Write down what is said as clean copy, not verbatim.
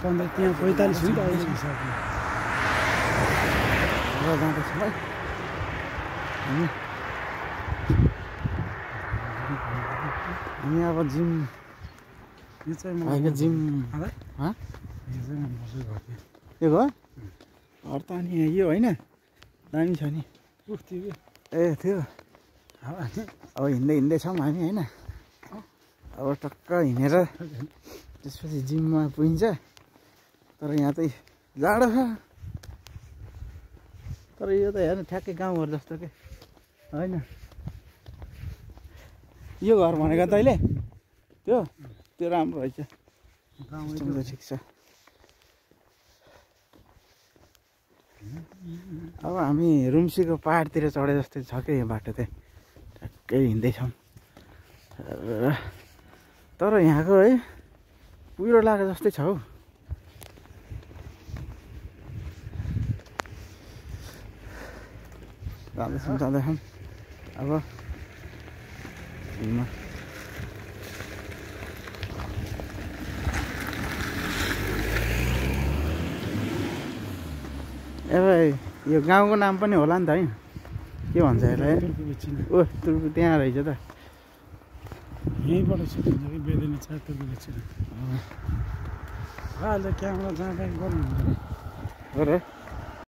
सधैँ त्यहाँ 45 हुन्छ अहिले हिसाबले जाँदैछौँ है हामी अब जिम यो चाहिँ अहिले जिम यो चाहिँ म बसेको घर यो घर घर त अनि यो होइन दामी छ नि थियो ए थियो अब हिँड्दै छौँ हामी होइन अब टक्क हिँडेर त्यसपछि जिममा पुगिन्छ तर यहाँ चाहिँ जाडो छ तर यो त हेर्नु ठ्याक्कै गाउँघर जस्तो के होइन यो घर भनेको तैँले त्यो त्यो राम्रो रहेछ ठिक छ अब हामी रुम्सीको पहाडतिर चढे जस्तै छ क्या यो बाटो चाहिँ ठ्याक्कै हिँड्दैछौँ तर यहाँको है कुहिरो लागे जस्तै छ हौ जाँदैछौँ अब ए यो गाउँको नाम पनि होला नि त है के भन्छ यसलाई ओ तुर्पु त्यहाँ रहेछ त यहीँबाट छुट्टिन्छ कि बेदेनी छ तुर्पुको छिटो अहिले क्यामेरा जाँदा गर्नु हो र